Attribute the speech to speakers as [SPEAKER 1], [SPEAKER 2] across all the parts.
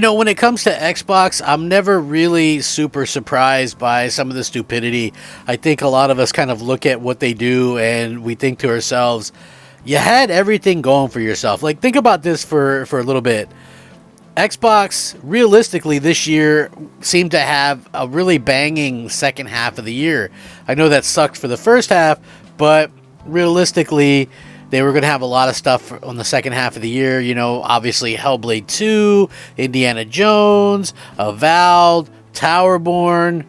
[SPEAKER 1] When it comes to Xbox, I'm never really super surprised by some of the stupidity. I think a lot of us kind of look at what they do and we think to ourselves, you had everything going for yourself. Like, think about this for a little bit. Xbox, realistically, this year seemed to have a really banging second half of the year. I know that sucked for the first half, but realistically, they were going to have a lot of stuff on the second half of the year. Obviously Hellblade 2, Indiana Jones, Avowed, Towerborn,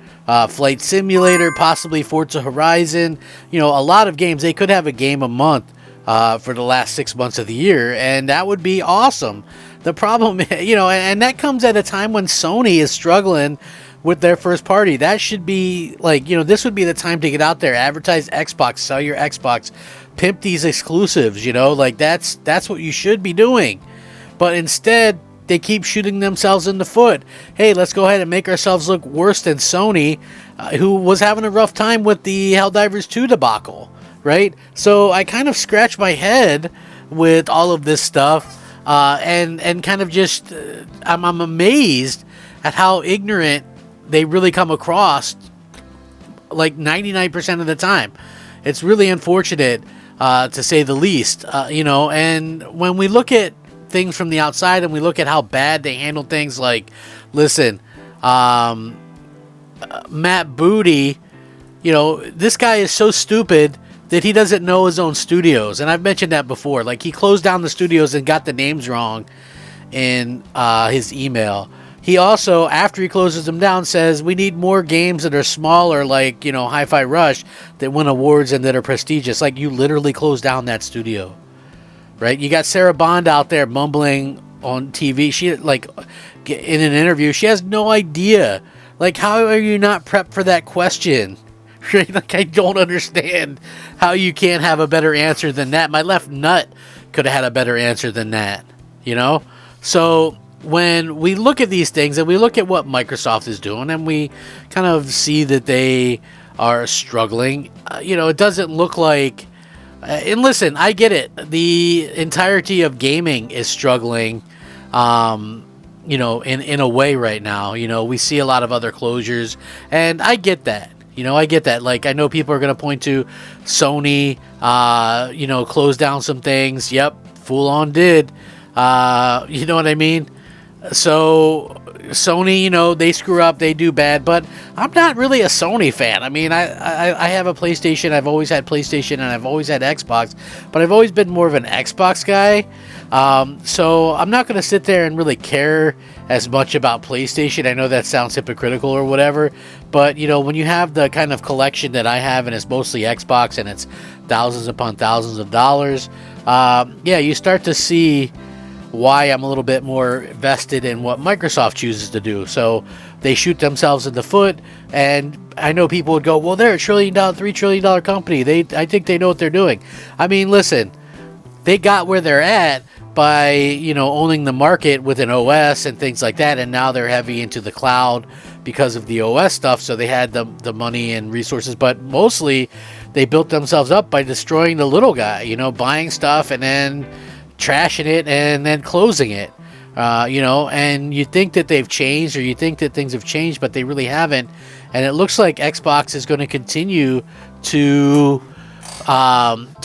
[SPEAKER 1] Flight Simulator, possibly Forza Horizon. A lot of games. They could have a game a month for the last 6 months of the year, and that would be awesome. The problem, and that comes at a time when Sony is struggling with their first party. That should be this would be the time to get out there, advertise Xbox, sell your Xbox, pimp these exclusives, that's what you should be doing. But instead, they keep shooting themselves in the foot. Hey, let's go ahead and make ourselves look worse than Sony, who was having a rough time with the Helldivers 2 debacle, right? So I kind of scratch my head with all of this stuff. And kind of just, I'm amazed at how ignorant they really come across, like 99% of the time. It's really unfortunate, to say the least, and when we look at things from the outside and we look at how bad they handle things, like, listen, Matt Booty, this guy is so stupid that he doesn't know his own studios. And I've mentioned that before. Like, he closed down the studios and got the names wrong in his email. He also, after he closes them down, says, we need more games that are smaller, like, Hi-Fi Rush, that win awards and that are prestigious. Like, you literally closed down that studio, right? You got Sarah Bond out there mumbling on TV. She, in an interview, she has no idea. Like, how are you not prepped for that question? Like, I don't understand how you can't have a better answer than that. My left nut could have had a better answer than that, So when we look at these things and we look at what Microsoft is doing and we kind of see that they are struggling, it doesn't look like... and listen, I get it. The entirety of gaming is struggling, in a way right now. We see a lot of other closures, and I get that. I get that. Like, I know people are going to point to Sony, close down some things. Yep, full on did. You know what I mean? So Sony, they screw up, they do bad, but I'm not really a Sony fan. I mean, I have a PlayStation. I've always had PlayStation, and I've always had Xbox, but I've always been more of an Xbox guy. So I'm not going to sit there and really care as much about PlayStation. I know that sounds hypocritical or whatever, but when you have the kind of collection that I have, and it's mostly Xbox, and it's thousands upon thousands of dollars, you start to see why I'm a little bit more vested in what Microsoft chooses to do. So they shoot themselves in the foot, and I know people would go, well, they're a $3 trillion company. I think they know what they're doing. I mean, listen, they got where they're at by, owning the market with an OS and things like that, and now they're heavy into the cloud because of the OS stuff, so they had the money and resources, but mostly they built themselves up by destroying the little guy, buying stuff and then trashing it and then closing it, and you think that they've changed, or you think that things have changed, but they really haven't, and it looks like Xbox is going to continue to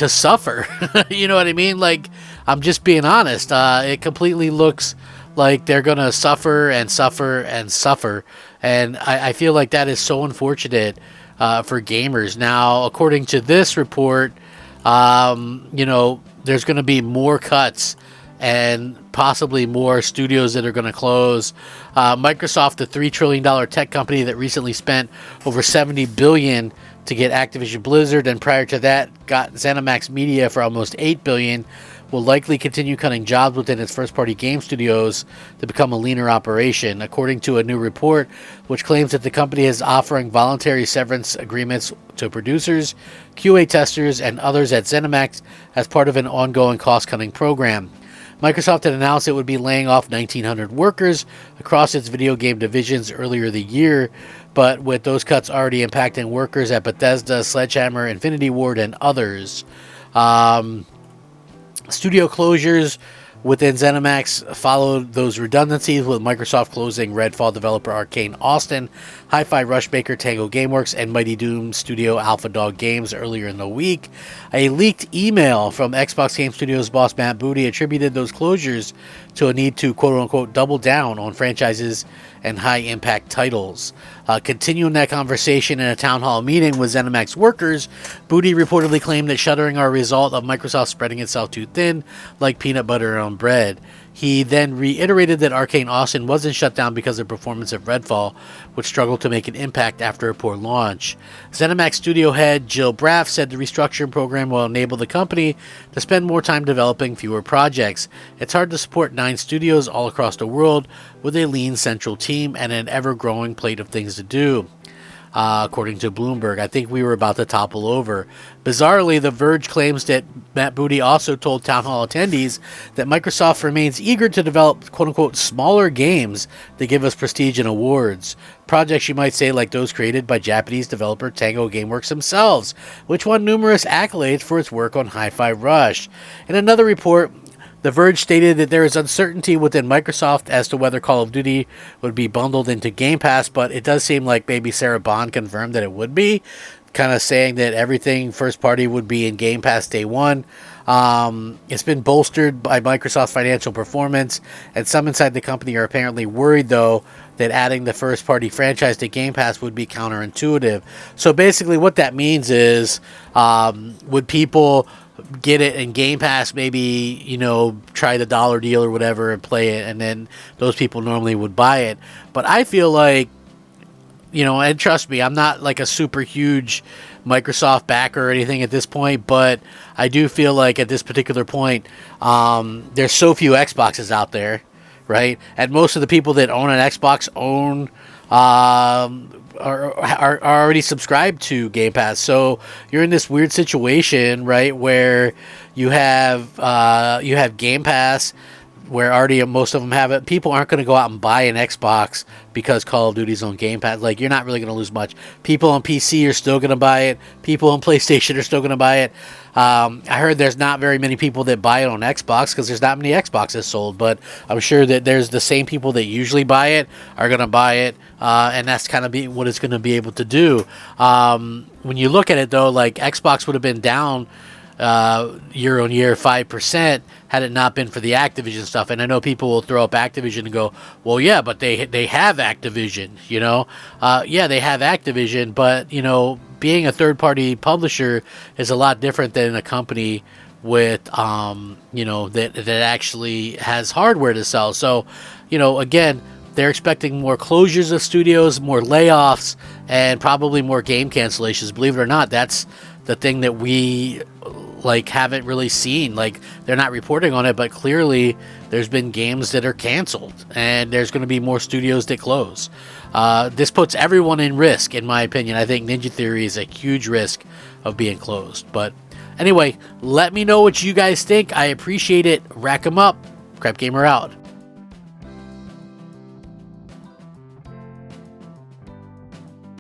[SPEAKER 1] suffer. You know what I mean? Like, I'm just being honest. It completely looks like they're going to suffer and suffer and suffer. And I feel like that is so unfortunate for gamers. Now, according to this report, there's going to be more cuts and possibly more studios that are going to close. Microsoft, the $3 trillion tech company that recently spent over $70 billion to get Activision Blizzard, and prior to that got ZeniMax Media for almost $8 billion, will likely continue cutting jobs within its first-party game studios to become a leaner operation, according to a new report which claims that the company is offering voluntary severance agreements to producers, QA testers, and others at ZeniMax as part of an ongoing cost-cutting program. Microsoft had announced it would be laying off 1,900 workers across its video game divisions earlier the year, but with those cuts already impacting workers at Bethesda, Sledgehammer, Infinity Ward, and others. Studio closures within ZeniMax followed those redundancies, with Microsoft closing Redfall developer Arcane Austin, Hi-Fi Rush maker Tango Gameworks, and Mighty Doom studio Alpha Dog Games earlier in the week. A leaked email from Xbox Game Studios boss Matt Booty attributed those closures to a need to quote-unquote double down on franchises and high-impact titles. Continuing that conversation in a town hall meeting with ZeniMax workers, Booty reportedly claimed that shuttering are a result of Microsoft spreading itself too thin, like peanut butter on bread. He then reiterated that Arcane Austin wasn't shut down because of performance of Redfall, which struggled to make an impact after a poor launch. ZeniMax studio head Jill Braff said the restructuring program will enable the company to spend more time developing fewer projects. It's hard to support 9 studios all across the world with a lean central team and an ever-growing plate of things to do. According to Bloomberg, I think we were about to topple over. Bizarrely, The Verge claims that Matt Booty also told town hall attendees that Microsoft remains eager to develop quote-unquote smaller games that give us prestige and awards. Projects, you might say, like those created by Japanese developer Tango Gameworks themselves, which won numerous accolades for its work on Hi-Fi Rush. In another report, The Verge stated that there is uncertainty within Microsoft as to whether Call of Duty would be bundled into Game Pass, but it does seem like maybe Sarah Bond confirmed that it would be, kind of saying that everything first party would be in Game Pass day one. It's been bolstered by Microsoft's financial performance, and some inside the company are apparently worried, though, that adding the first party franchise to Game Pass would be counterintuitive. So basically what that means is, would people get it in Game Pass, maybe, try the dollar deal or whatever and play it, and then those people normally would buy it. But I feel like, and trust me, I'm not like a super huge Microsoft backer or anything at this point, but I do feel like at this particular point, there's so few Xboxes out there, right? And most of the people that own an Xbox are already subscribed to Game Pass. So you're in this weird situation, right, where you have Game Pass, where already most of them have it. People aren't going to go out and buy an Xbox because Call of Duty's on Game Pass. Like, you're not really going to lose much. People on PC are still going to buy it. People on PlayStation are still going to buy it. I heard there's not very many people that buy it on Xbox because there's not many Xboxes sold, but I'm sure that there's the same people that usually buy it are going to buy it, and that's kind of what it's going to be able to do. When you look at it, though, like, Xbox would have been down year on year 5% had it not been for the Activision stuff. And I know people will throw up Activision and go, well, yeah, but they have Activision, yeah, they have Activision, but being a third party publisher is a lot different than a company with that actually has hardware to sell. So again, they're expecting more closures of studios, more layoffs, and probably more game cancellations. Believe it or not, that's the thing that we haven't really seen. They're not reporting on it, but clearly there's been games that are canceled, and there's going to be more studios that close. This puts everyone in risk, in my opinion. I think Ninja Theory is a huge risk of being closed. But anyway, let me know what you guys think. I appreciate it. Rack 'em up. Crap Gamer out.